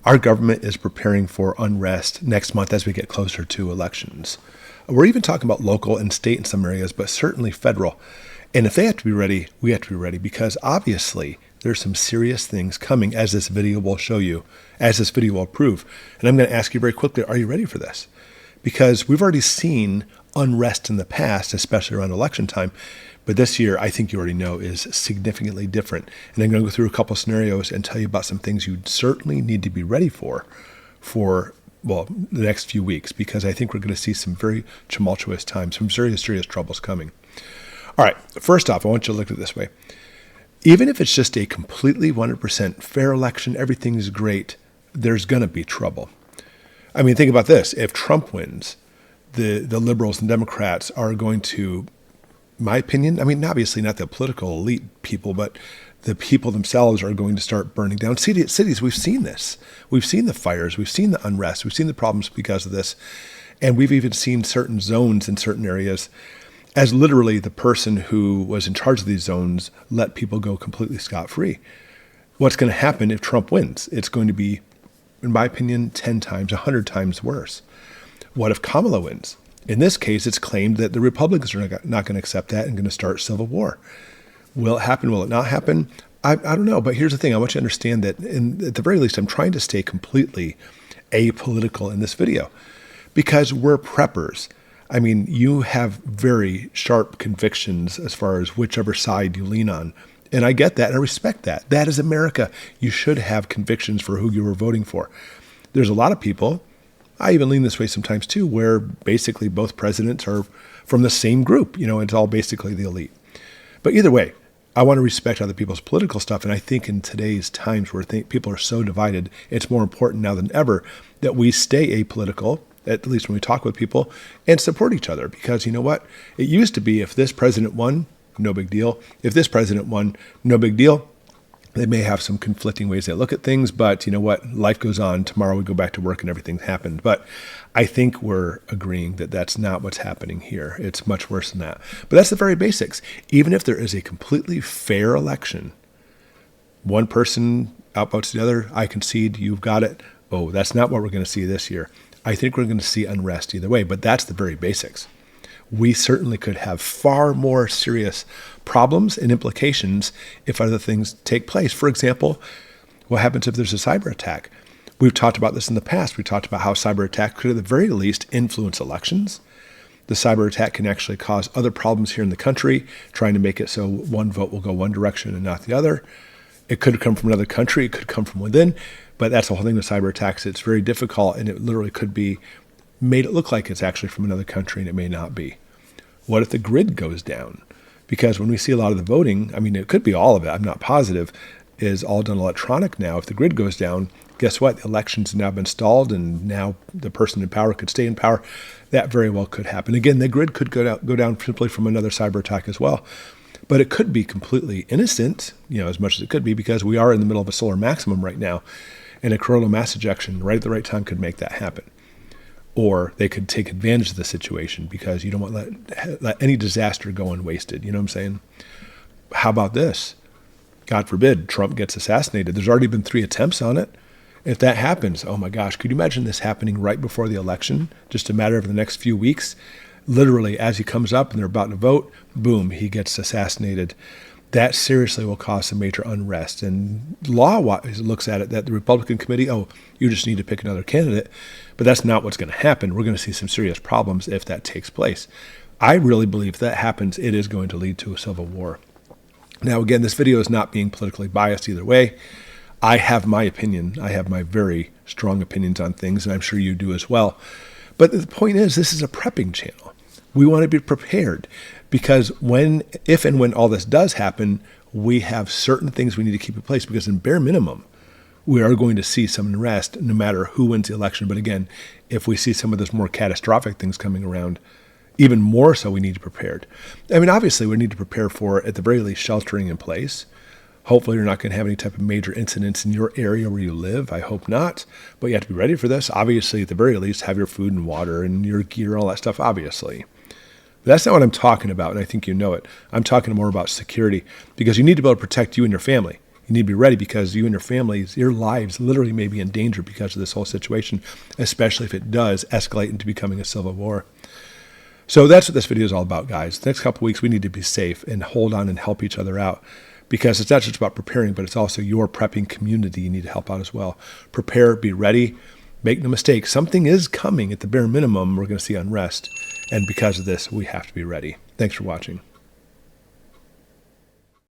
Our government is preparing for unrest next month as we get closer to elections. We're even talking about local and state in some areas, but certainly federal. And if they have to be ready, we have to be ready, because obviously there's some serious things coming, as this video will show you, as this video will prove. And I'm going to ask you very quickly, are you ready for this? Because we've already seen unrest in the past, especially around election time. But this year, I think you already know, is significantly different. And I'm going to go through a couple scenarios and tell you about some things you certainly need to be ready for, the next few weeks, because I think we're going to see some very tumultuous times, some serious troubles coming. All right, first off, I want you to look at it this way. Even if it's just a completely 100% fair election, everything's great, there's going to be trouble. I mean, think about this. If Trump wins, the liberals and Democrats are going to, my opinion, I mean, obviously not the political elite people, but the people themselves are going to start burning down cities. We've seen this. We've seen the fires. We've seen the unrest. We've seen the problems because of this. And we've even seen certain zones in certain areas as literally the person who was in charge of these zones let people go completely scot-free. What's going to happen if Trump wins? It's going to be, in my opinion, 10 times, 100 times worse. What if Kamala wins? In this case, it's claimed that the Republicans are not going to accept that and going to start civil war. Will it happen? Will it not happen? I don't know. But here's the thing. I want you to understand that at the very least, I'm trying to stay completely apolitical in this video, because we're preppers. I mean, you have very sharp convictions as far as whichever side you lean on. And I get that, and I respect that. That is America. You should have convictions for who you were voting for. There's a lot of people, I even lean this way sometimes too, where basically both presidents are from the same group. It's all basically the elite. But either way, I want to respect other people's political stuff. And I think in today's times where people are so divided, it's more important now than ever that we stay apolitical, at least when we talk with people, and support each other. Because you know what? It used to be if this president won, no big deal. If this president won, no big deal. They may have some conflicting ways they look at things, but you know what? Life goes on. Tomorrow we go back to work and everything's happened. But I think we're agreeing that that's not what's happening here. It's much worse than that. But that's the very basics. Even if there is a completely fair election, one person outvotes the other, I concede, you've got it. Oh, that's not what we're going to see this year. I think we're going to see unrest either way, but that's the very basics. We certainly could have far more serious problems and implications if other things take place. For example, what happens if there's a cyber attack? We've talked about this in the past. We talked about how cyber attack could at the very least influence elections. The cyber attack can actually cause other problems here in the country, trying to make it so one vote will go one direction and not the other. It could come from another country. It could come from within. But that's the whole thing with cyber attacks. It's very difficult, and it literally could be made it look like it's actually from another country, and it may not be. What if the grid goes down? Because when we see a lot of the voting, I mean, it could be all of it, I'm not positive, is all done electronic now. If the grid goes down, guess what? The elections have now been stalled, and now the person in power could stay in power. That very well could happen. Again, the grid could go down simply from another cyber attack as well. But it could be completely innocent, as much as it could be, because we are in the middle of a solar maximum right now, and a coronal mass ejection right at the right time could make that happen. Or they could take advantage of the situation, because you don't want to let any disaster go unwasted. You know what I'm saying? How about this? God forbid Trump gets assassinated. There's already been 3 attempts on it. If that happens, oh my gosh, could you imagine this happening right before the election? Just a matter of the next few weeks. Literally, as he comes up and they're about to vote, boom, he gets assassinated. That seriously will cause some major unrest. And law-wise looks at it that the Republican committee, you just need to pick another candidate. But that's not what's going to happen. We're going to see some serious problems if that takes place. I really believe if that happens, it is going to lead to a civil war. Now, again, this video is not being politically biased either way. I have my opinion. I have my very strong opinions on things, and I'm sure you do as well. But the point is, this is a prepping channel. We want to be prepared, because if and when all this does happen, we have certain things we need to keep in place, because in bare minimum, we are going to see some unrest no matter who wins the election. But again, if we see some of those more catastrophic things coming around, even more so we need to be prepared. I mean, obviously, we need to prepare for, at the very least, sheltering in place. Hopefully, you're not going to have any type of major incidents in your area where you live. I hope not. But you have to be ready for this. Obviously, at the very least, have your food and water and your gear, all that stuff, obviously. But that's not what I'm talking about, and I think you know it. I'm talking more about security, because you need to be able to protect you and your family. You need to be ready because you and your families, your lives literally may be in danger because of this whole situation, especially if it does escalate into becoming a civil war. So that's what this video is all about, guys. The next couple of weeks, we need to be safe and hold on and help each other out, because it's not just about preparing, but it's also your prepping community you need to help out as well. Prepare, be ready, make no mistake. Something is coming at the bare minimum. We're going to see unrest. And because of this, we have to be ready. Thanks for watching.